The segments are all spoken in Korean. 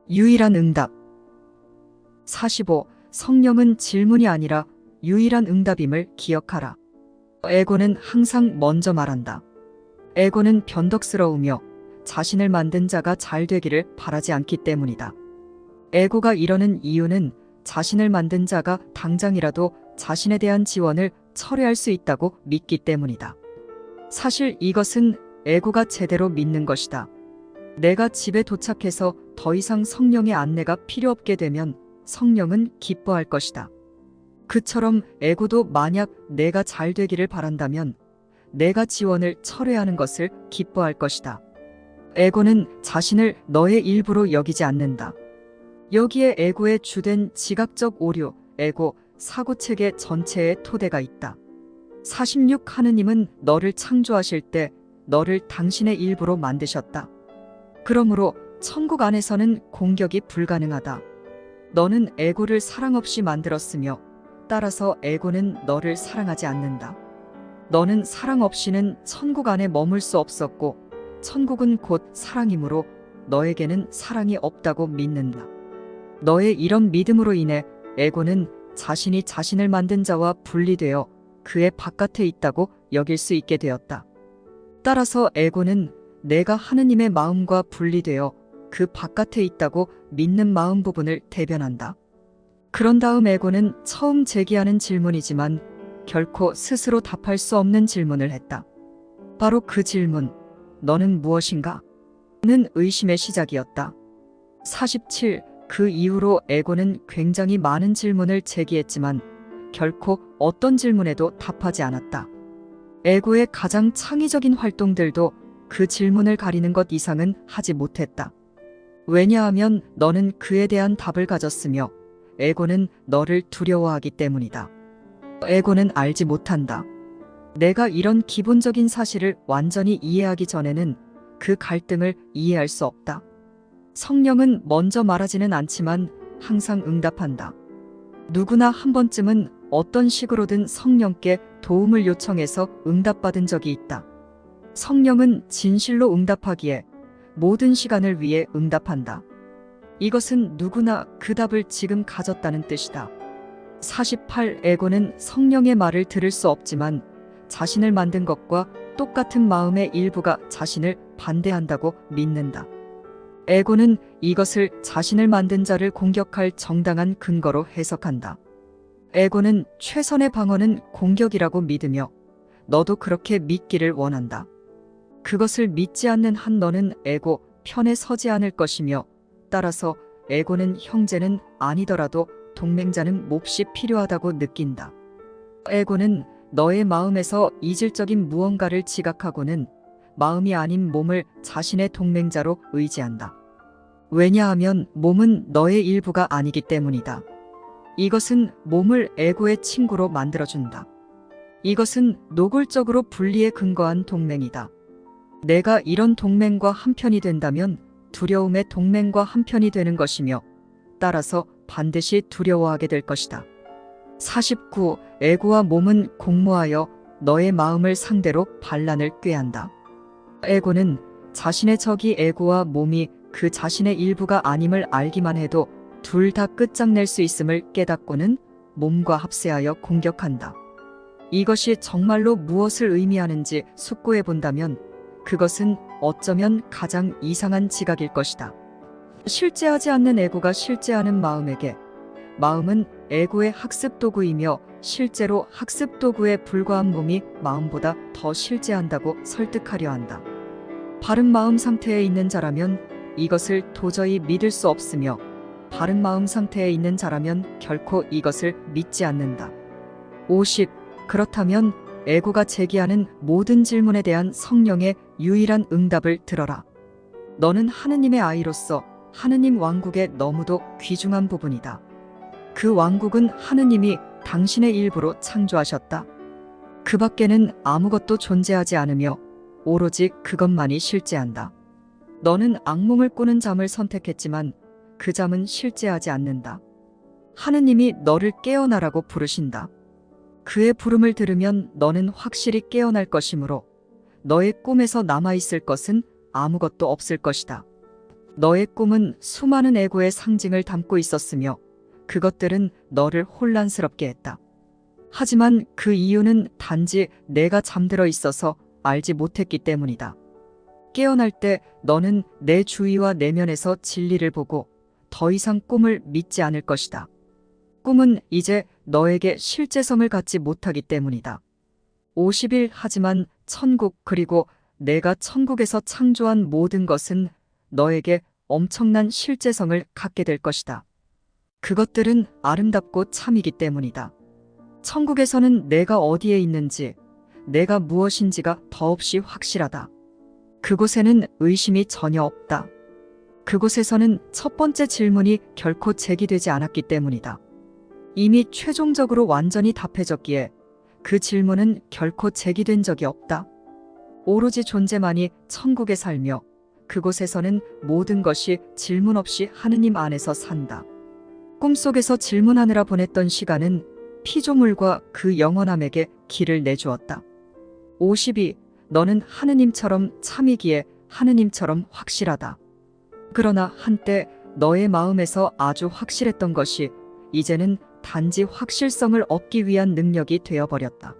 유일한 응답. 45. 성령은 질문이 아니라 유일한 응답임을 기억하라. 에고는 항상 먼저 말한다. 에고는 변덕스러우며 자신을 만든 자가 잘 되기를 바라지 않기 때문이다. 에고가 이러는 이유는 자신을 만든 자가 당장이라도 자신에 대한 지원을 철회할 수 있다고 믿기 때문이다. 사실 이것은 에고가 제대로 믿는 것이다. 내가 집에 도착해서 더 이상 성령의 안내가 필요 없게 되면 성령은 기뻐할 것이다. 그처럼 에고도 만약 내가 잘 되기를 바란다면 내가 지원을 철회하는 것을 기뻐할 것이다. 에고는 자신을 너의 일부로 여기지 않는다. 여기에 에고의 주된 지각적 오류, 에고, 사고체계 전체의 토대가 있다. 46. 하느님은 너를 창조하실 때 너를 당신의 일부로 만드셨다. 그러므로 천국 안에서는 공격이 불가능하다. 너는 에고를 사랑 없이 만들었으며 따라서 에고는 너를 사랑하지 않는다. 너는 사랑 없이는 천국 안에 머물 수 없었고 천국은 곧 사랑이므로 너에게는 사랑이 없다고 믿는다. 너의 이런 믿음으로 인해 에고는 자신이 자신을 만든 자와 분리되어 그의 바깥에 있다고 여길 수 있게 되었다. 따라서 에고는 내가 하느님의 마음과 분리되어 그 바깥에 있다고 믿는 마음 부분을 대변한다. 그런 다음 에고는 처음 제기하는 질문이지만 결코 스스로 답할 수 없는 질문을 했다. 바로 그 질문, 너는 무엇인가? 는 의심의 시작이었다. 47. 그 이후로 에고는 굉장히 많은 질문을 제기했지만 결코 어떤 질문에도 답하지 않았다. 에고의 가장 창의적인 활동들도 그 질문을 가리는 것 이상은 하지 못했다. 왜냐하면 너는 그에 대한 답을 가졌으며 에고는 너를 두려워하기 때문이다. 에고는 알지 못한다. 내가 이런 기본적인 사실을 완전히 이해하기 전에는 그 갈등을 이해할 수 없다. 성령은 먼저 말하지는 않지만 항상 응답한다. 누구나 한 번쯤은 어떤 식으로든 성령께 도움을 요청해서 응답받은 적이 있다. 성령은 진실로 응답하기에 모든 시간을 위해 응답한다. 이것은 누구나 그 답을 지금 가졌다는 뜻이다. 48. 에고는 성령의 말을 들을 수 없지만 자신을 만든 것과 똑같은 마음의 일부가 자신을 반대한다고 믿는다. 에고는 이것을 자신을 만든 자를 공격할 정당한 근거로 해석한다. 에고는 최선의 방어는 공격이라고 믿으며 너도 그렇게 믿기를 원한다. 그것을 믿지 않는 한 너는 에고 편에 서지 않을 것이며 따라서 에고는 형제는 아니더라도 동맹자는 몹시 필요하다고 느낀다. 에고는 너의 마음에서 이질적인 무언가를 지각하고는 마음이 아닌 몸을 자신의 동맹자로 의지한다. 왜냐하면 몸은 너의 일부가 아니기 때문이다. 이것은 몸을 에고의 친구로 만들어준다. 이것은 노골적으로 분리에 근거한 동맹이다. 내가 이런 동맹과 한편이 된다면 두려움의 동맹과 한편이 되는 것이며 따라서 반드시 두려워하게 될 것이다. 49. 에고와 몸은 공모하여 너의 마음을 상대로 반란을 꾀한다. 에고는 자신의 적이 에고와 몸이 그 자신의 일부가 아님을 알기만 해도 둘 다 끝장낼 수 있음을 깨닫고는 몸과 합세하여 공격한다. 이것이 정말로 무엇을 의미하는지 숙고해 본다면 그것은 어쩌면 가장 이상한 지각일 것이다. 실제하지 않는 에고가 실제하는 마음에게 마음은 에고의 학습 도구이며 실제로 학습 도구에 불과한 몸이 마음보다 더 실제한다고 설득하려 한다. 바른 마음 상태에 있는 자라면 이것을 도저히 믿을 수 없으며 바른 마음 상태에 있는 자라면 결코 이것을 믿지 않는다. 50. 그렇다면 에고가 제기하는 모든 질문에 대한 성령의 유일한 응답을 들어라. 너는 하느님의 아이로서 하느님 왕국의 너무도 귀중한 부분이다. 그 왕국은 하느님이 당신의 일부로 창조하셨다. 그 밖에는 아무것도 존재하지 않으며 오로지 그것만이 실제한다. 너는 악몽을 꾸는 잠을 선택했지만 그 잠은 실제하지 않는다. 하느님이 너를 깨어나라고 부르신다. 그의 부름을 들으면 너는 확실히 깨어날 것이므로 너의 꿈에서 남아있을 것은 아무것도 없을 것이다. 너의 꿈은 수많은 에고의 상징을 담고 있었으며 그것들은 너를 혼란스럽게 했다. 하지만 그 이유는 단지 내가 잠들어 있어서 알지 못했기 때문이다. 깨어날 때 너는 내 주위와 내면에서 진리를 보고 더 이상 꿈을 믿지 않을 것이다. 꿈은 이제 너에게 실제성을 갖지 못하기 때문이다. 50일 하지만 천국 그리고 내가 천국에서 창조한 모든 것은 너에게 엄청난 실제성을 갖게 될 것이다. 그것들은 아름답고 참이기 때문이다. 천국에서는 내가 어디에 있는지, 내가 무엇인지가 더없이 확실하다. 그곳에는 의심이 전혀 없다. 그곳에서는 첫 번째 질문이 결코 제기되지 않았기 때문이다. 이미 최종적으로 완전히 답해졌기에 그 질문은 결코 제기된 적이 없다. 오로지 존재만이 천국에 살며 그곳에서는 모든 것이 질문 없이 하느님 안에서 산다. 꿈속에서 질문하느라 보냈던 시간은 피조물과 그 영원함에게 길을 내주었다. 52. 너는 하느님처럼 참이기에 하느님처럼 확실하다. 그러나 한때 너의 마음에서 아주 확실했던 것이 이제는 단지 확실성을 얻기 위한 능력이 되어버렸다.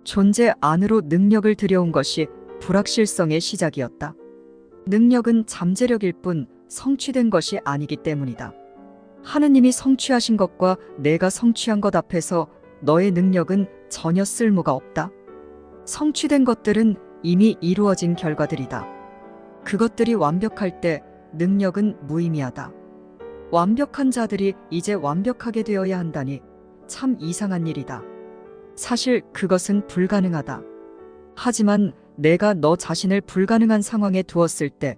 존재 안으로 능력을 들여온 것이 불확실성의 시작이었다. 능력은 잠재력일 뿐 성취된 것이 아니기 때문이다. 하느님이 성취하신 것과 내가 성취한 것 앞에서 너의 능력은 전혀 쓸모가 없다. 성취된 것들은 이미 이루어진 결과들이다. 그것들이 완벽할 때 능력은 무의미하다. 완벽한 자들이 이제 완벽하게 되어야 한다니 참 이상한 일이다. 사실 그것은 불가능하다. 하지만 내가 너 자신을 불가능한 상황에 두었을 때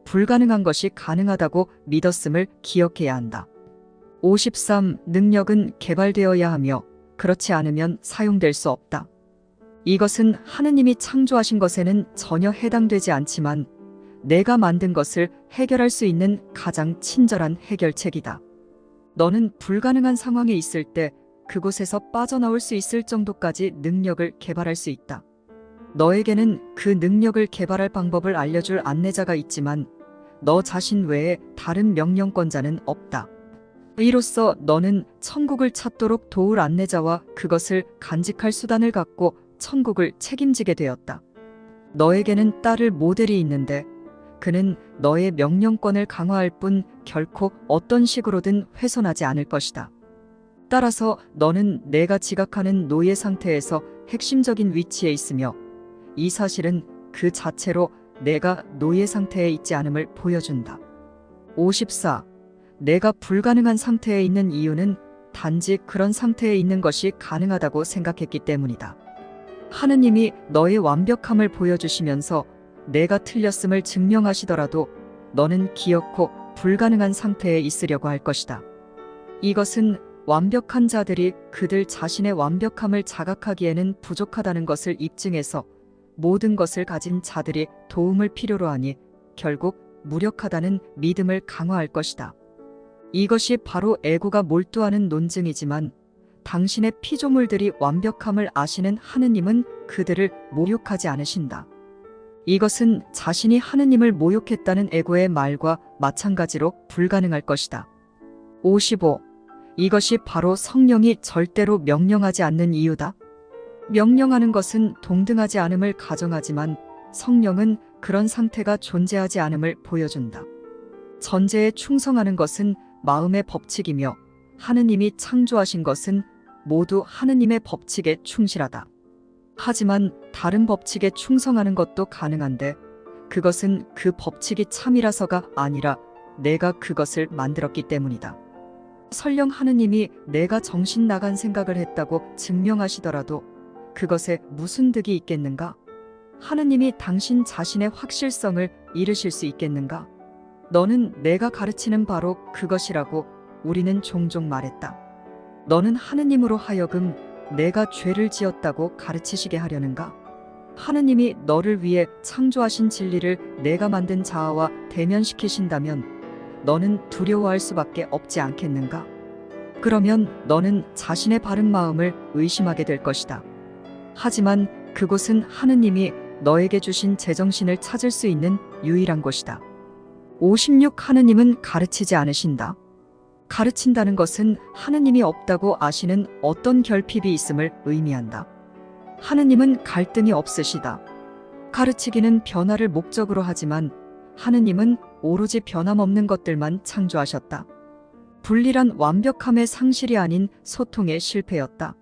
불가능한 것이 가능하다고 믿었음을 기억해야 한다. 53. 능력은 개발되어야 하며 그렇지 않으면 사용될 수 없다. 이것은 하느님이 창조하신 것에는 전혀 해당되지 않지만 내가 만든 것을 해결할 수 있는 가장 친절한 해결책이다. 너는 불가능한 상황에 있을 때 그곳에서 빠져나올 수 있을 정도까지 능력을 개발할 수 있다. 너에게는 그 능력을 개발할 방법을 알려줄 안내자가 있지만 너 자신 외에 다른 명령권자는 없다. 이로써 너는 천국을 찾도록 도울 안내자와 그것을 간직할 수단을 갖고 천국을 책임지게 되었다. 너에게는 따를 모델이 있는데 그는 너의 명령권을 강화할 뿐 결코 어떤 식으로든 훼손하지 않을 것이다. 따라서 너는 내가 지각하는 노예 상태에서 핵심적인 위치에 있으며 이 사실은 그 자체로 내가 노예 상태에 있지 않음을 보여준다. 54. 내가 불가능한 상태에 있는 이유는 단지 그런 상태에 있는 것이 가능하다고 생각했기 때문이다. 하느님이 너의 완벽함을 보여주시면서 내가 틀렸음을 증명하시더라도 너는 기어코 불가능한 상태에 있으려고 할 것이다. 이것은 완벽한 자들이 그들 자신의 완벽함을 자각하기에는 부족하다는 것을 입증해서 모든 것을 가진 자들이 도움을 필요로 하니 결국 무력하다는 믿음을 강화할 것이다. 이것이 바로 에고가 몰두하는 논증이지만 당신의 피조물들이 완벽함을 아시는 하느님은 그들을 모욕하지 않으신다. 이것은 자신이 하느님을 모욕했다는 에고의 말과 마찬가지로 불가능할 것이다. 55. 이것이 바로 성령이 절대로 명령하지 않는 이유다. 명령하는 것은 동등하지 않음을 가정하지만 성령은 그런 상태가 존재하지 않음을 보여준다. 전제에 충성하는 것은 마음의 법칙이며 하느님이 창조하신 것은 모두 하느님의 법칙에 충실하다. 하지만 다른 법칙에 충성하는 것도 가능한데 그것은 그 법칙이 참이라서가 아니라 내가 그것을 만들었기 때문이다. 설령 하느님이 내가 정신 나간 생각을 했다고 증명하시더라도 그것에 무슨 득이 있겠는가? 하느님이 당신 자신의 확실성을 잃으실 수 있겠는가? 너는 내가 가르치는 바로 그것이라고 우리는 종종 말했다. 너는 하느님으로 하여금 내가 죄를 지었다고 가르치시게 하려는가? 하느님이 너를 위해 창조하신 진리를 내가 만든 자아와 대면시키신다면 너는 두려워할 수밖에 없지 않겠는가? 그러면 너는 자신의 바른 마음을 의심하게 될 것이다. 하지만 그곳은 하느님이 너에게 주신 제정신을 찾을 수 있는 유일한 곳이다. 56. 하느님은 가르치지 않으신다. 가르친다는 것은 하느님이 없다고 아시는 어떤 결핍이 있음을 의미한다. 하느님은 갈등이 없으시다. 가르치기는 변화를 목적으로 하지만 하느님은 오로지 변함없는 것들만 창조하셨다. 분리란 완벽함의 상실이 아닌 소통의 실패였다.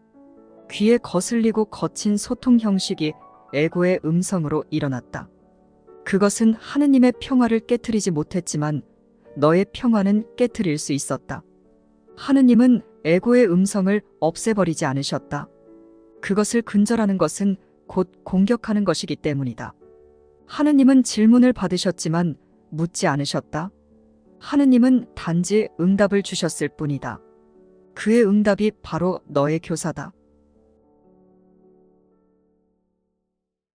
귀에 거슬리고 거친 소통 형식이 에고의 음성으로 일어났다. 그것은 하느님의 평화를 깨트리지 못했지만 너의 평화는 깨트릴 수 있었다. 하느님은 에고의 음성을 없애버리지 않으셨다. 그것을 근절하는 것은 곧 공격하는 것이기 때문이다. 하느님은 질문을 받으셨지만 묻지 않으셨다. 하느님은 단지 응답을 주셨을 뿐이다. 그의 응답이 바로 너의 교사다.